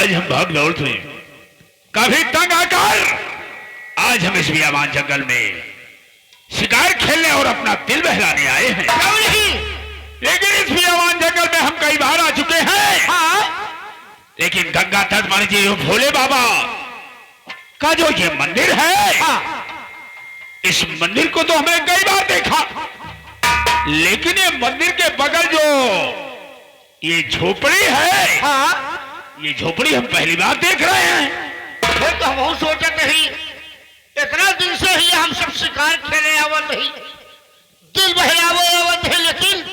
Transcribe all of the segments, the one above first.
आज हम भाग दौड़ थे, काफी तंग आकर आज हम इस बियाबान जंगल में शिकार खेलने और अपना दिल बहलाने आए हैं। क्यों नहीं? लेकिन इस बियाबान जंगल में हम कई बार आ चुके हैं। हाँ? लेकिन गंगा तट मान जी भोले बाबा का जो ये मंदिर है, हाँ? इस मंदिर को तो हमें कई बार देखा, लेकिन ये मंदिर के बगल जो ये झोपड़ी है, हाँ? ये झोपड़ी हम पहली बार देख रहे हैं। फिर तो हम सोचत नहीं, इतना दिन से ही हम सब शिकार खेले आवत नहीं, दिल बहलावे आवत है, लेकिन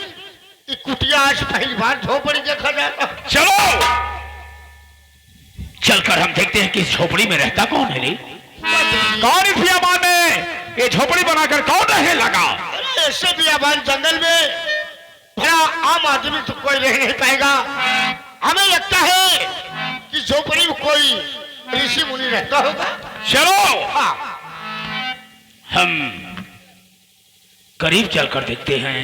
ये कुटिया आज पहली बार झोपड़ी देखा जाता। चलो चलकर हम देखते हैं कि इस झोपड़ी में रहता कौन है रे? कौन इस बियाबान में ये झोपड़ी बनाकर कौन रहने लगा? अरे ऐसे बियाबान जंगल में भला आम आदमी तो कोई रह नहीं पाएगा। हमें लगता है कि झोपड़ी में कोई ऋषि मुनि रहता होगा। चलो हाँ? हम करीब चलकर देखते हैं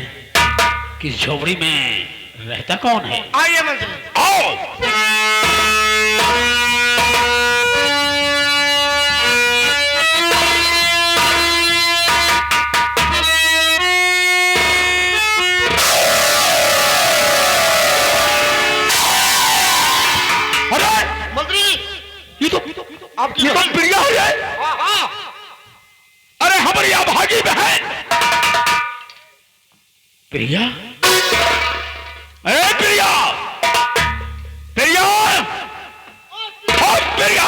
कि इस झोपड़ी में रहता कौन है। आइए मंत्री। आओ। मंत्री ये तो आपकी प्रिया है। हाँ हाँ। अरे हमारी अभागी बहन प्रिया। अरे प्रिया, प्रिया, ओ प्रिया।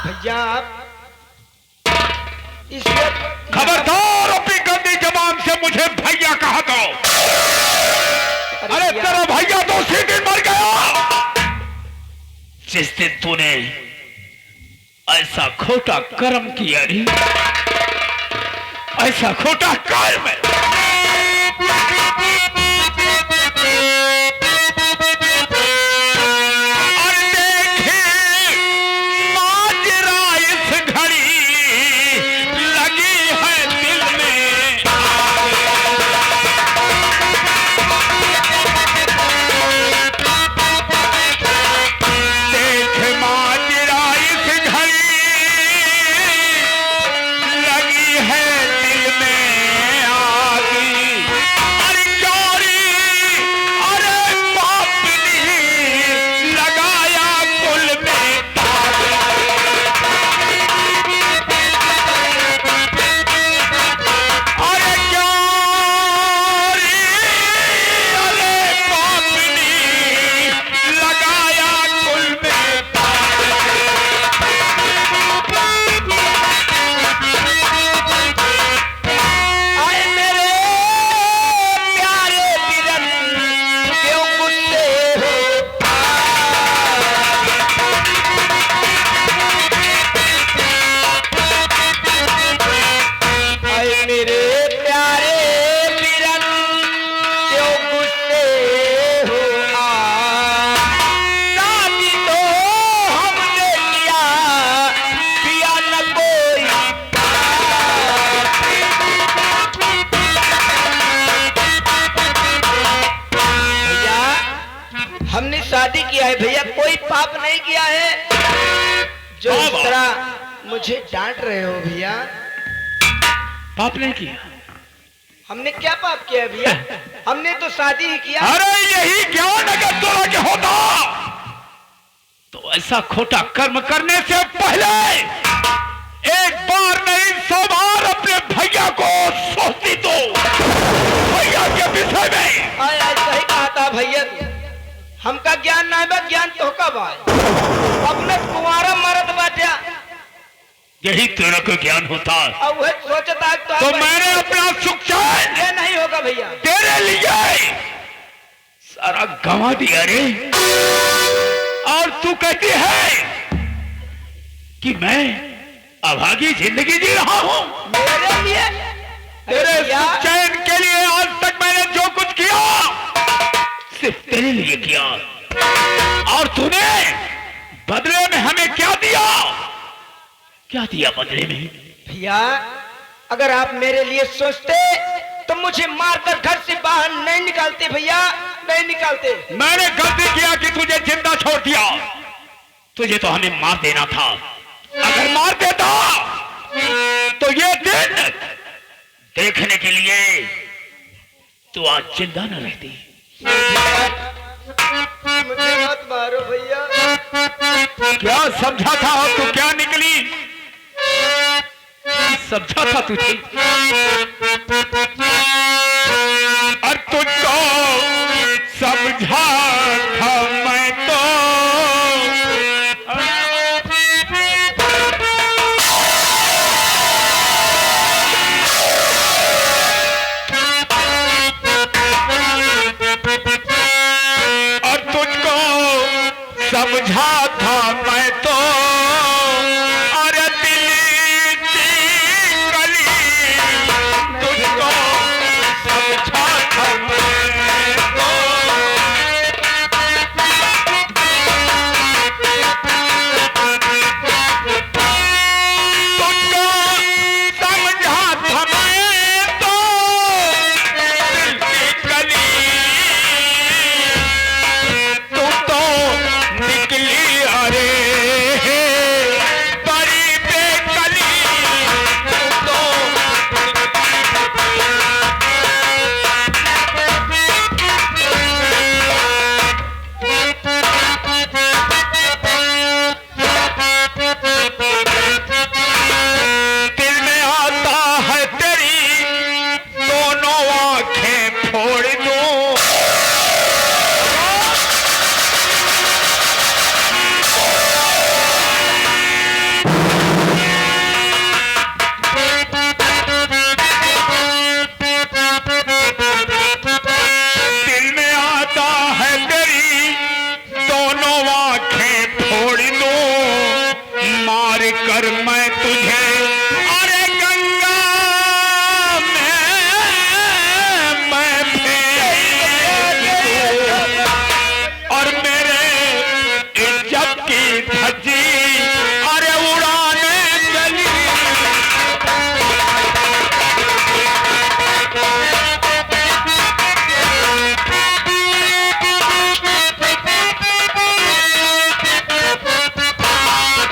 भैया इस वक्त खबरदार अपनी गंदी जबान से मुझे भैया कहा दो। अरे तेरा भैया तो उसी दिन मर गया जिस दिन तूने ऐसा खोटा कर्म किया रे, ऐसा खोटा कर्म। और देखे माजरा इस घड़ी लगी है दिल में। देख माजरा इस घड़ी लगी है दिल में आगी। अरे चोरी, अरे पापनी लगाया कुल में तागी। अरे चोरी, अरे पापनी लगाया कुल में तागी। आए मेरे प्यारे बिरन क्यों गुस्से हो? आए मेरे प्यारे बिरन क्यों गुस्से हो? शादी तो हमने किया, किया न कोई। भैया हमने शादी किया है भैया, कोई पाप नहीं किया है जो इस तरह मुझे डांट रहे हो भैया। पाप नहीं किया। हमने क्या पाप किया है भैया? हमने तो शादी ही किया। अरे यही ज्ञान अगर तोरा के होता तो ऐसा खोटा कर्म करने से पहले एक बार नहीं 100 बार अपने भैया को सोचती तो भैया के विषय में। आय आय सही कहा था भैया, हमका ज्ञान ना बा, ज्ञान तो कब आए? अपने कुंवारा मरद बाटा यही तेरा को ज्ञान होता और वह सोचता तो मैंने अपना सुख चैन ये नहीं होगा भैया। तेरे लिए सारा गंवा दिया रे। और तू कहती है कि मैं अभागी जिंदगी जी रहा हूं। मेरे लिए तेरे सुख चैन के लिए आज तक मैंने जो कुछ किया सिर्फ तेरे लिए किया। और तूने बदले में हमें क्या दिया? क्या दिया बदले में? भैया अगर आप मेरे लिए सोचते तो मुझे मारकर घर से बाहर नहीं निकालते भैया, नहीं निकालते। मैंने गलती किया कि तुझे जिंदा छोड़ दिया। तुझे तो हमें मार देना था। अगर मार देता तो ये दिन देखने के लिए तू आज जिंदा न रहती। मुझे मत मारो भैया। क्या समझा था और तू क्या निकली? समझा था तुझे और तुझको समझा था मैं तो। और तुझको समझा था मैं तो। और दिल की गली तुझको समझा था मैं तो। तुझको समझा था मैं तो। दिल की गली तू तो निकली अरे बड़ी बेकली। तू तो दिल में आता है तेरी दोनों आंखें फोड़ दूं। दिल में आता है तेरी दोनों आंखें फोड़ दूं। मार कर मैं तुझे अरे गंगा में मैं फेंक दूं। और मेरे इज्जत की धज्जी अरे उड़ाने चली।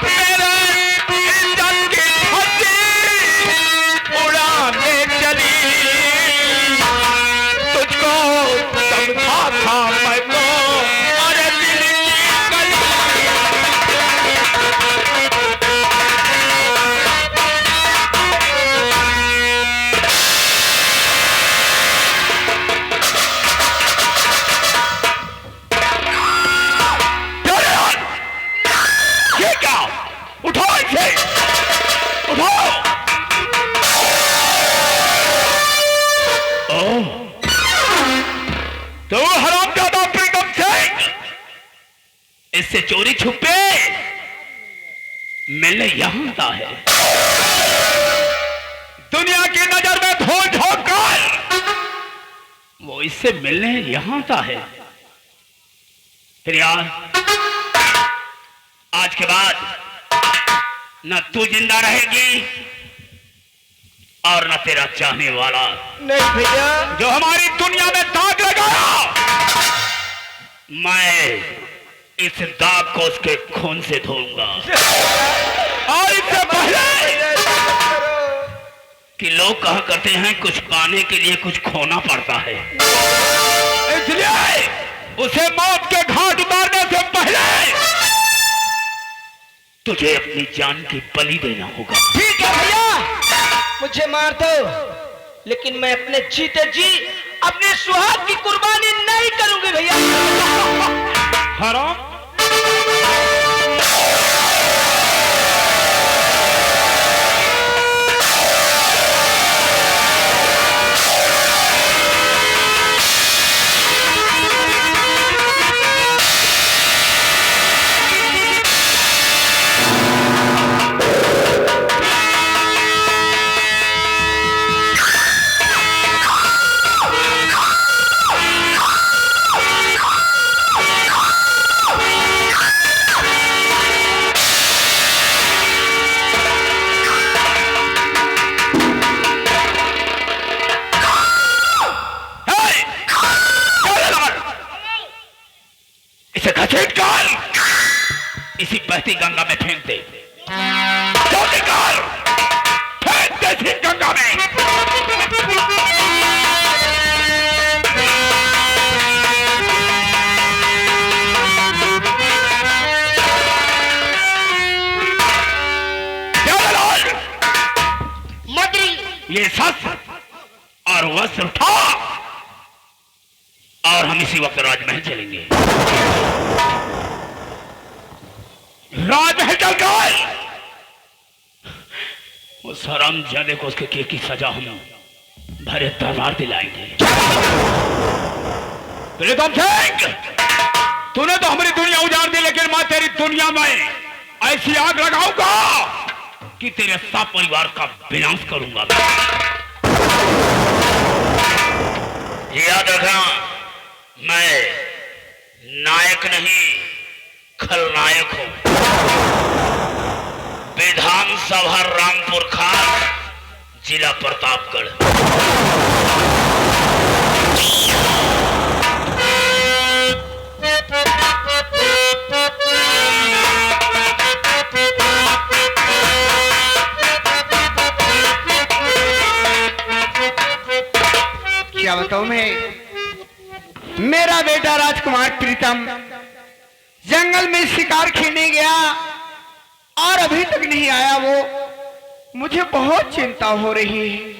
मेरे इज्जत की धज्जी उड़ाने चली। तुझको समझा था मैं तो अरे दिल की गली। अरे यार, ये क्या? उठाओ इसे, उठाओ। ओह, तो हरामजादा प्रीतम सिंह इससे चोरी छुपे मिलने यहां आता है। दुनिया की नजर में धूल झोंक कर वो इससे मिलने यहां आता है। फिर यार आज के बाद न तू जिंदा रहेगी और न तेरा चाहने वाला नहीं भैया, जो हमारी दुनिया में दाग लगाया। मैं इस दाग को उसके खून से धोऊंगा। और इससे पहले कि लोग कहा करते हैं कुछ पाने के लिए कुछ खोना पड़ता है, इसलिए उसे मौत के घाट उतारने से पहले तुझे अपनी जान की बलि देना होगा। ठीक है भैया, मुझे मार दो, लेकिन मैं अपने जीते जी अपने सुहाग की कुर्बानी नहीं करूंगी भैया। हराम, घसीट कर इसी बहती गंगा में फेंक दे। जल्दी कर, फेंक दे इसी गंगा में। ये शस्त्र और वस्त्र उठा और हम इसी वक्त राजमहल चलेंगे। राजमहल चल गए, उस हरामजादे को उसके किए की सजा हम भरे तलवार दिलाएंगे। प्रीतम सिंह, तूने तो हमारी दुनिया उजाड़ दी, लेकिन मैं तेरी दुनिया में ऐसी आग लगाऊंगा कि तेरे सब परिवार का विनाश करूंगा। याद रखना, मैं नायक नहीं खलनायक हूं। विधानसभा रामपुर खास, जिला प्रतापगढ़। क्या बताऊं मैं, मेरा बेटा राजकुमार प्रीतम जंगल में शिकार खेलने गया और अभी तक नहीं आया। वो मुझे बहुत चिंता हो रही है।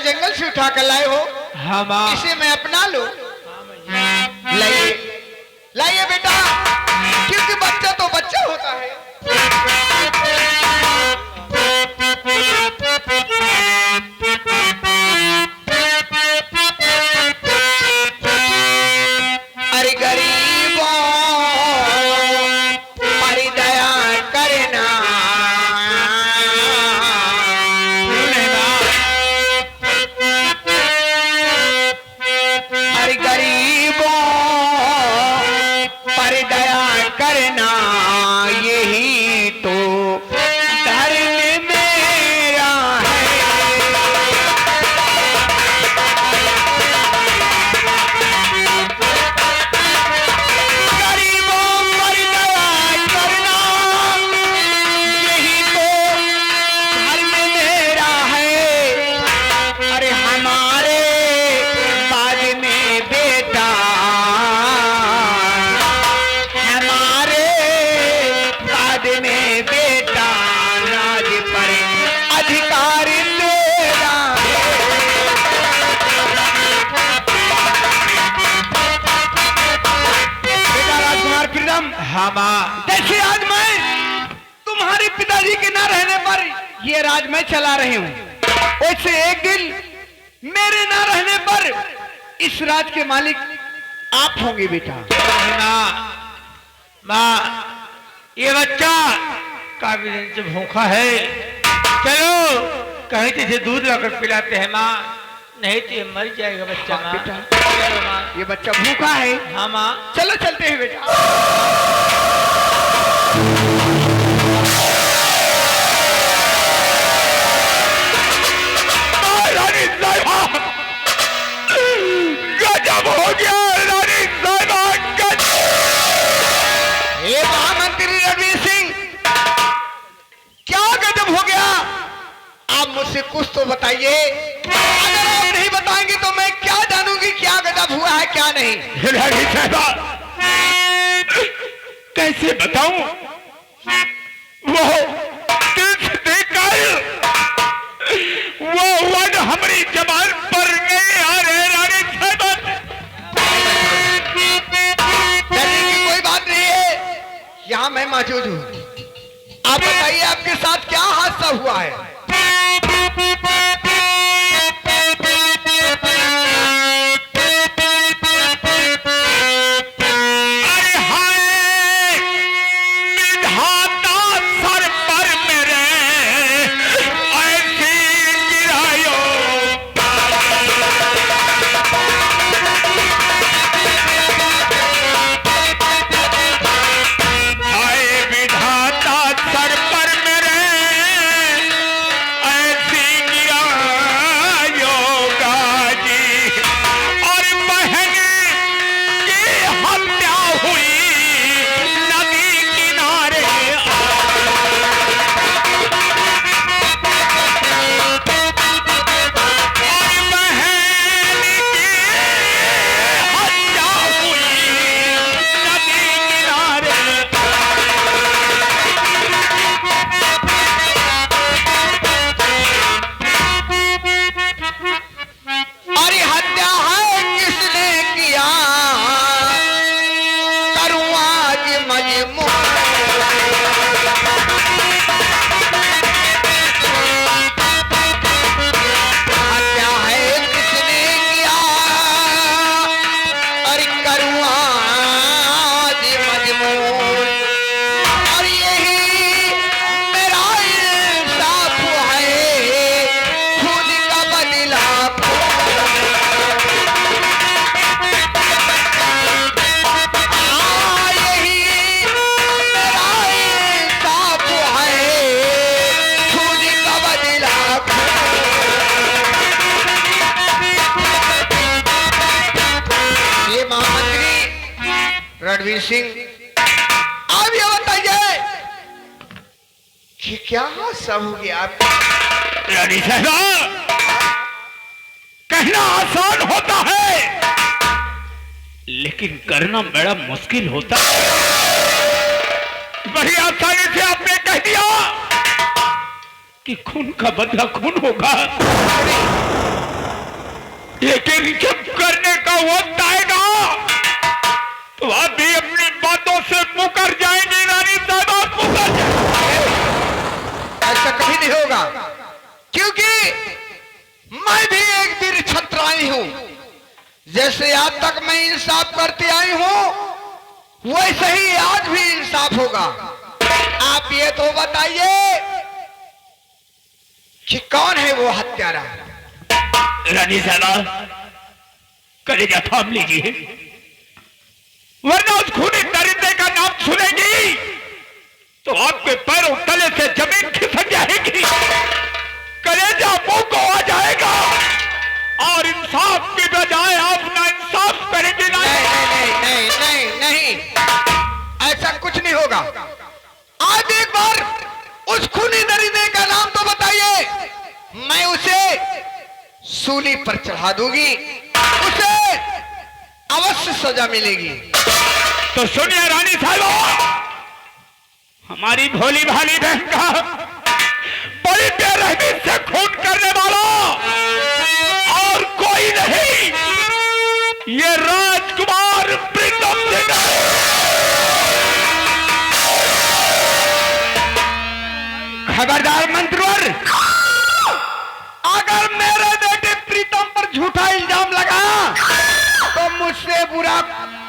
जंगल से उठा कर लाए हो, इसे मैं अपना लूं। लाइए लाइए बेटा, क्योंकि बच्चा तो बच्चा होता है। अरे गरीबों पर दया करना, अरे गरीबों पर दया करना, यही तो धर्म मेरा है। हाँ माँ। जैसे आज मैं तुम्हारे पिताजी के ना रहने पर ये राज मैं चला रही हूँ, वैसे एक दिन मेरे ना रहने पर इस राज के मालिक आप होंगे बेटा। माँ, माँ, ये बच्चा काफी दिन से भूखा है, चलो कहीं तुझे दूध लाकर पिलाते हैं माँ, नहीं तो ये मर जाएगा बच्चा। हाँ, माँ बेटा। चलो माँ। ये बच्चा भूखा है। हाँ माँ। चलो चलते हैं बेटा। रानी साहिबा, गजब हो गया रानी साहिबा, गजब। ये महामंत्री रणवीर सिंह, क्या गजब हो गया? आप मुझसे कुछ तो बताइए, अगर आप नहीं बताएंगे तो मैं क्या जानूंगी क्या गजब हुआ है क्या नहीं। रानी साहिबा, कैसे बताऊं? वो दिल से देखकर वो वन हमारी जबान पर नहीं आ रहे रानी साहिबा। डरने की कोई बात नहीं है, यहाँ मैं मौजूद हूँ। आप बताइए आपके साथ क्या हादसा हुआ है? अरे हाय विधाता सर पर मेरे ऐसी गिरायो। हाय विधाता सर पर मेरे ऐसी गिरायो गाजी। और बहन की हत्या हुई नदी किनारे। और बहन की हत्या हुई नदी किनारे। अरे हत्या है किसने किया, करूं आज मजमूर। हत्या है किसने किया, अरे करूं आज मजमूर। और यही मेरा इंसाफ है, खून का बदला यही मेरा इंसाफ है, खून का बदला। ये महामंत्री रणवीर सिंह, आप ये बताइए कि क्या हादसा हो गया आपका? रानी साहिबा, कहना आसान होता है लेकिन करना बड़ा मुश्किल होता है। बड़ी आसानी से आपने कह दिया कि खून का बदला खून होगा, लेकिन जब करने का वक्त आएगा तो आप भी अपनी बातों से मुकर जाएंगे रानी साहिबा, मुकर जाएंगे। ऐसा कभी नहीं होगा, क्योंकि मैं भी एक वीर छत्राई हूं। जैसे आज तक मैं इंसाफ करते आई हूं, वैसे ही आज भी इंसाफ होगा। आप ये तो बताइए कि कौन है वो हत्यारा? रानी साहिबा, कलेजा थाम लीजिए, वरना उस खूनी दरिंदे का नाम सुनेगी तो आपके पैरों तले से जमीन खिसक जाएगी, कलेजा मुंह को आ जाएगा और इंसाफ की बजाय आप ना इंसाफ करेंगे। नहीं नहीं नहीं नहीं नहीं, ऐसा कुछ नहीं होगा। आज एक बार उस खूनी दरिंदे का नाम तो बताइए, मैं उसे सूली पर चढ़ा दूंगी, उसे अवश्य सजा मिलेगी। तो सुनिए रानी साहिबा, हमारी भोली भाली बहन का बड़ी बेरहमी से खून करने वाला और कोई नहीं, ये राजकुमार प्रीतम सिंह है। खबरदार मंत्रवर, अगर मेरे बेटे प्रीतम पर झूठा इल्जाम लगाया तो मुझसे बुरा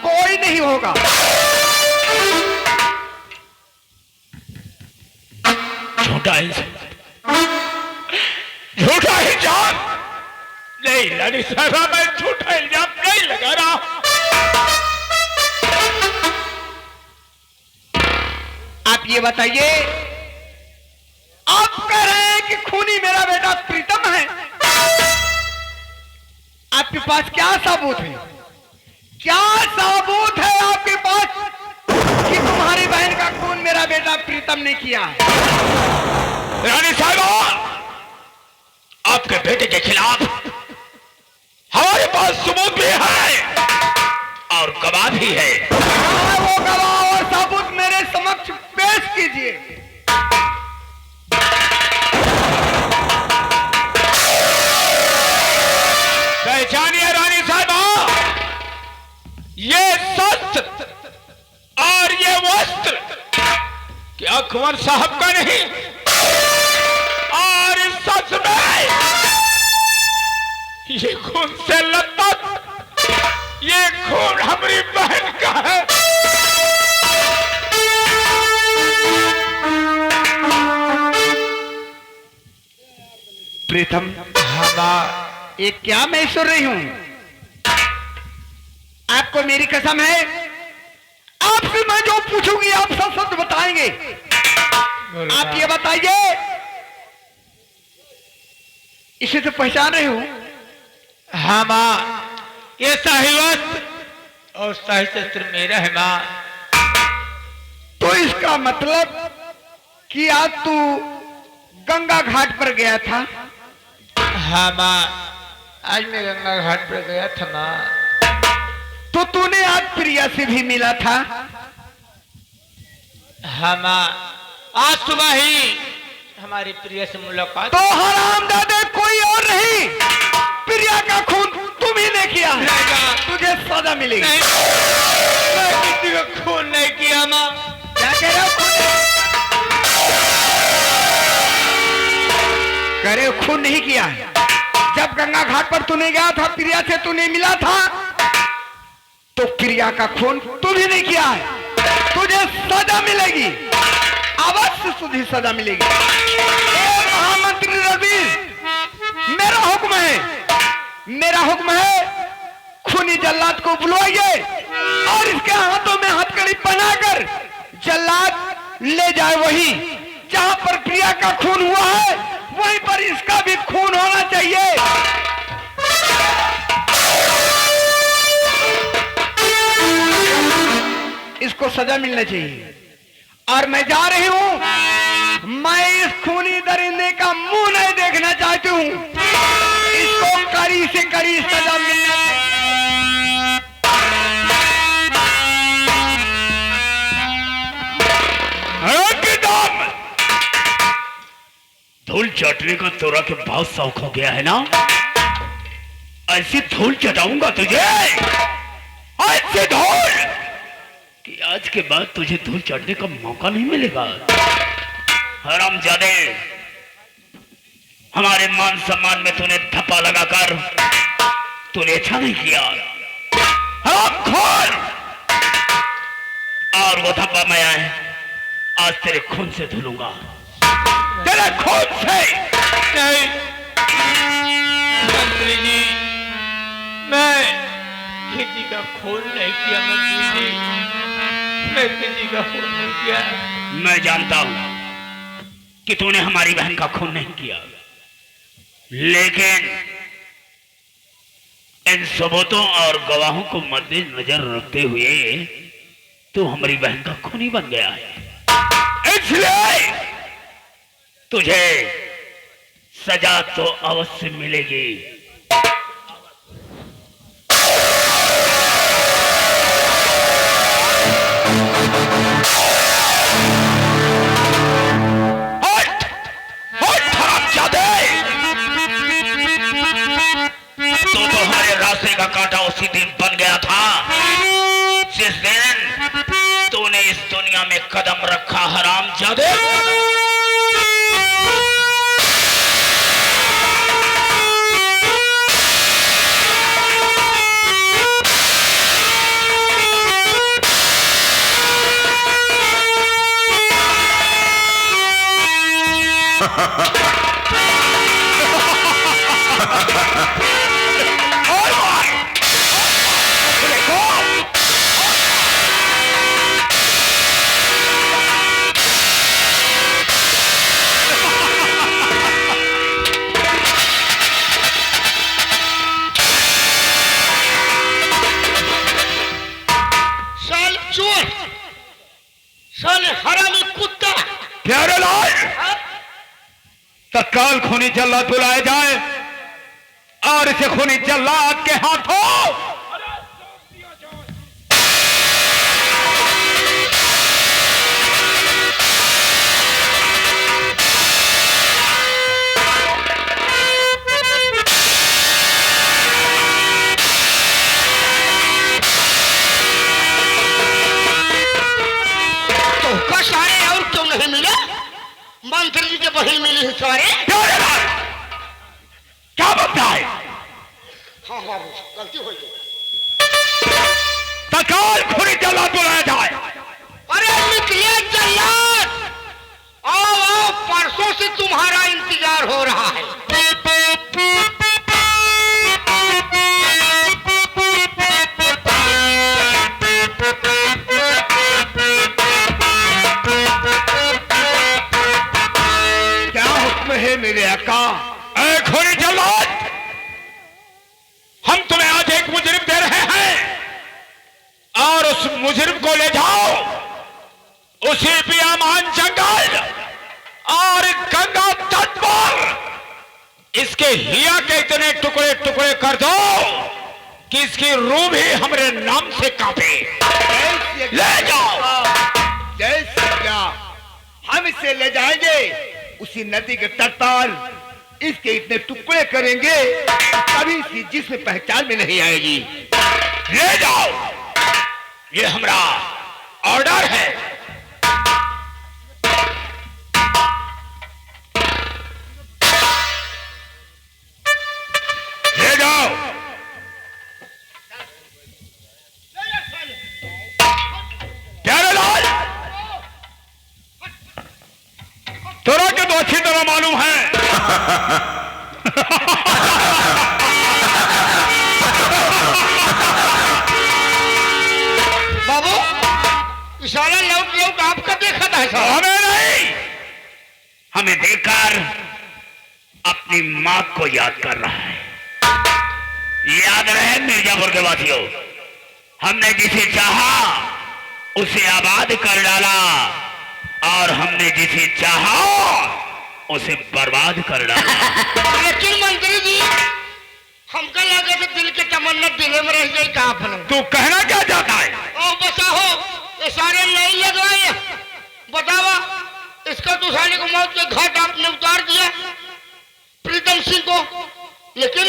कोई नहीं होगा। झूठा इल्जाम नहीं रानी साहबा, मैं झूठा इल्जाम नहीं लगा रहा। आप ये बताइए, आप कह रहे हैं कि खूनी मेरा बेटा प्रीतम है, आपके पास क्या सबूत है? क्या सबूत है आपके पास कि तुम्हारी बहन का खून मेरा बेटा प्रीतम ने किया है? रानी साहबा, आपके बेटे के खिलाफ हमारे पास सबूत भी है और गवाह भी है। वो गवाह और सबूत मेरे समक्ष पेश कीजिए। पहचानिए रानी साहबा, ये शस्त्र और ये वस्त्र क्या कुंवर साहब का नहीं, और इस शस्त्र में ये खून से लथपथ, ये खून हमारी बहन का है। प्रीतम, ये क्या मैं सुन रही हूं? आपको मेरी कसम है, आपसे मैं जो पूछूंगी आप सब सच बताएंगे। आप ये बताइए, इसे तो पहचान रहे हो? हाँ माँ, ये शाही वस्त्र और शाही शस्त्र मेरा है माँ। तो इसका मतलब कि आज तू गंगा घाट पर गया था? हाँ माँ, आज मैं गंगा घाट पर गया था माँ। तो तूने आज प्रिया से भी मिला था? हाँ माँ, आज सुबह ही हमारी प्रिया से मुलाकात। तो हरामजादे कोई और नहीं, प्रिया का खून तुम ही ने किया है। तुझे सजा मिलेगी। नहीं, मैं किसी का खून नहीं किया माँ। क्या कह रहे हो? कह रहे हो खून नहीं किया है? जब गंगा घाट पर तूने गया था, प्रिया से तूने मिला था, तो प्रिया का खून तुम ही नहीं किया है। तुझे सजा मिलेगी, अवश्य तुझे सजा मिलेगी। महामंत्री रणवीर, मेरा हुक्म है, खूनी जल्लाद को बुलवाइए और इसके हाथों में हथकड़ी पहनाकर जल्लाद ले जाए वहीं जहां पर प्रिया का खून हुआ है, वहीं पर इसका भी खून होना चाहिए। इसको सजा मिलना चाहिए। और मैं जा रही हूं, मैं इस खूनी दरिंदे का मुंह नहीं देखना चाहती हूं। इसको कड़ी से कड़ी सजा मिलना चाहिए। धूल चाटने का तोरा के बहुत शौक हो गया है ना? ऐसी धूल चटाऊंगा तुझे, ऐसी धूल कि आज के बाद तुझे धूल चाटने का मौका नहीं मिलेगा। हरामजादे, हमारे मान सम्मान में तूने धप्पा लगाकर तूने अच्छा नहीं किया। हरामखोर, और वो धप्पा मैं आज तेरे खून से धुलूंगा, तेरे खून से। नहीं मंत्री जी, मैं किसी का खून नहीं किया मंत्री जी, मैं किसी का खून नहीं किया। मैं जानता हूं कि तूने हमारी बहन का खून नहीं किया, लेकिन इन सबूतों और गवाहों को मद्देनजर रखते हुए तू हमारी बहन का खूनी बन गया है। इसलिए तुझे सजा तो अवश्य मिलेगी। तो तुम्हारे रास्ते का कांटा उसी दिन बन गया था जिस दिन तूने इस दुनिया में कदम रखा, हरामजादे। और मार। देखो साल चोर, साले हरामी कुत्ता। प्यारे लाल, हाँ? तत्काल खूनी जल्लाद बुलाया जाए और इसे खूनी जल्लाद के हाथों तो का सारे और क्यों नहीं मिले? मंत्री जी के बहन मिली है सारे। प्यारे लाल, क्या बनता है? हाँ हाँ गलती हो गई। तत्काल खूनी जल्लाद बुलाया जाए। अरे निकलिए जल्लाद, आओ आओ, परसों से तुम्हारा इंतजार हो रहा है। क्या हुक्म है मेरे आका? ऐ खूनी जल्लाद, हम तुम्हें आज एक मुजरिम दे रहे हैं और उस मुजरिम को ले जाओ उसी बियामान जंगल और गंगा तट पर इसके हिया के इतने टुकड़े टुकड़े कर दो कि इसकी रूह भी हमारे नाम से कांपे। ले जाओ। जैसे क्या हम इसे ले जाएंगे उसी नदी के तट पर, इसके इतने टुकड़े करेंगे कभी इसकी जिस्म पहचान में नहीं आएगी। ले जाओ, ये हमारा ऑर्डर है। ले जाओ। प्यारे लाल, तोरा के तो अच्छी तरह मालूम है बाबू, इशारा लौट लौट आपका देखा था साहब। हमें नहीं, हमें देखकर अपनी मां को याद कर रहा है। याद रहे मिर्जापुर के वासियों, हमने जिसे चाहा उसे आबाद कर डाला और हमने जिसे चाहा उसे बर्बाद कर डाला। लेकिन मंत्री जी, हमका लगा था दिल के तमन्ना दिले में रह गई कहाँ पर। तू कहना क्या चाहता है? ओ बताओ, ये सारे नहीं लगवाए, बतावा इसका तो साले को मौत के घाट आपने उतार दिया प्रीतम सिंह को। लेकिन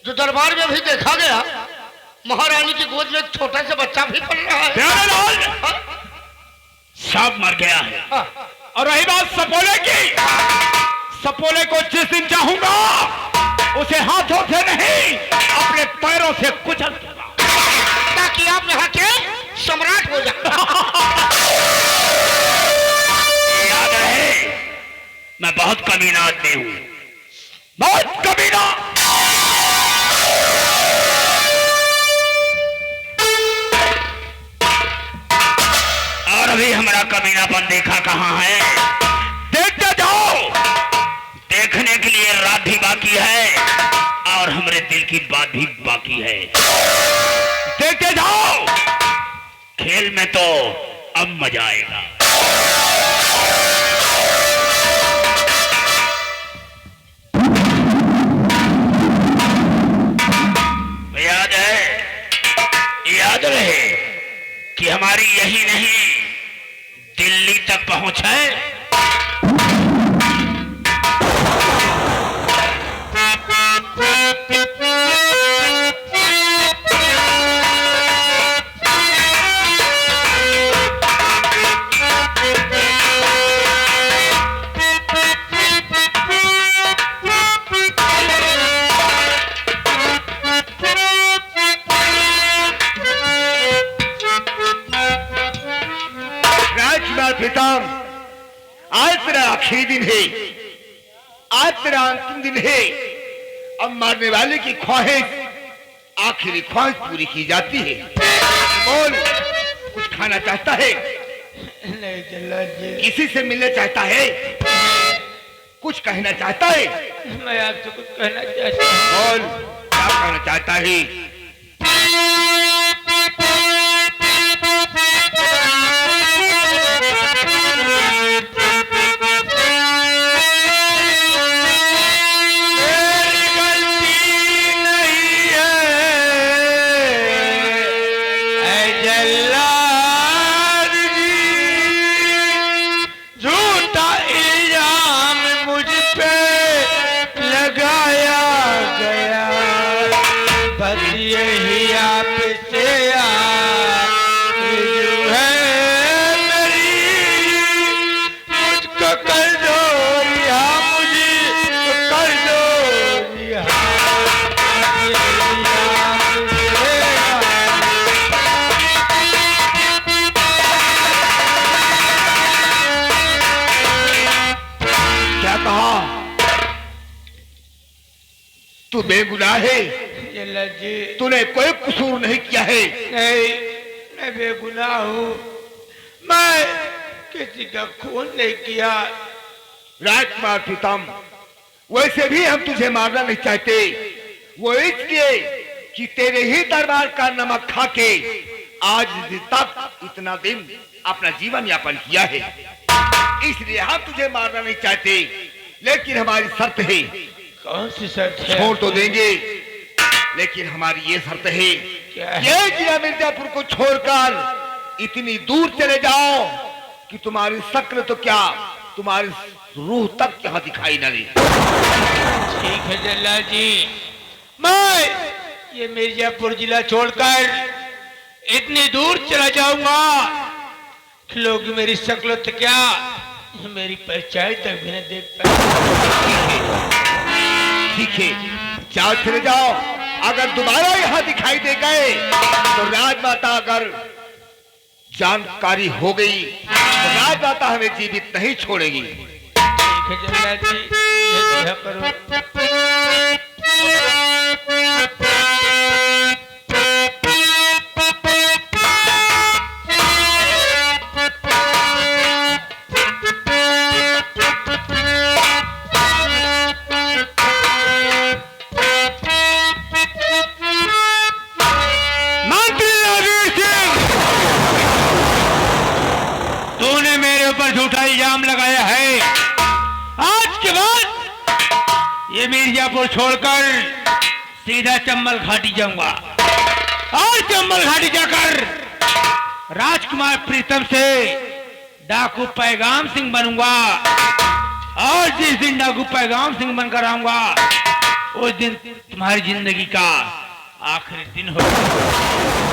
जो दरबार में भी देखा गया, महारानी की गोद में एक छोटा सा बच्चा भी पल रहा है। प्यारे लाल, हाँ? सब मर गया है। हाँ। और रही बात सपोले की, सपोले को जिस दिन चाहूंगा उसे हाथों से नहीं अपने पैरों से कुचल दूंगा, ताकि आप यहाँ के सम्राट हो जाए। याद रहे, मैं बहुत कमीना आदमी हूं, बहुत कमीना। और अभी हमारा कमीनापन देखा कहां है? देखते जाओ, देखने के लिए रात भी बाकी है और हमारे दिल की बात भी बाकी है। देखते जाओ, खेल में तो अब मजा आएगा। याद रहे कि हमारी यही नहीं दिल्ली तक पहुंच है। प्रीतम, आज तेरा आखिरी दिन है। आज तेरा अंतिम दिन है। अब मारने वाले की ख्वाहिश आखिरी ख्वाहिश पूरी की जाती है। बोल, कुछ खाना चाहता है? नहीं जल्लाद जी, किसी से मिलना चाहता है? कुछ कहना चाहता है? मैं आपसे कुछ कहना चाहता हूँ। बोल, क्या कहना चाहता है? तू बेगुनाह है जल्लाद जी। तूने कोई कसूर नहीं किया है। नहीं, मैं बेगुनाह हूँ। मैं किसी का खून नहीं किया। राजकुमार प्रीतम, वैसे भी हम तुझे मारना नहीं चाहते। वो इसलिए कि तेरे ही दरबार का नमक खा के आज तक इतना दिन अपना जीवन यापन किया है, इसलिए हम तुझे मारना नहीं चाहते। लेकिन हमारी शर्त है। कौन सी शर्त है? छोड़ तो देंगे, लेकिन हमारी ये शर्त है, क्या है? ये जिला मिर्जापुर को छोड़कर इतनी दूर चले जाओ कि तुम्हारी शक्ल तो क्या, तुम्हारी रूह तक यहाँ दिखाई न दे। ठीक है जल्लाद जी, मैं ये मिर्जापुर जिला छोड़कर इतनी दूर चला जाऊंगा कि लोग मेरी शक्ल तो क्या, मेरी परछाई तक भी नहीं देख पाए। ठीक है, जाओ, चले जाओ। अगर दोबारा यहाँ दिखाई दे गए तो राजमाता अगर जानकारी हो गई तो राजमाता हमें जीवित नहीं छोड़ेगी। ठीक है जल्लाद जी, ये क्या करो। झूठा इल्जाम लगाया है। आज के बाद ये मिर्जापुर छोड़कर सीधा चंबल घाटी जाऊंगा और चंबल घाटी जाकर राजकुमार प्रीतम से डाकू पैगाम सिंह बनूंगा। और जिस दिन डाकू पैगाम सिंह बनकर आऊंगा उस दिन तुम्हारी जिंदगी का आखिरी दिन होगा।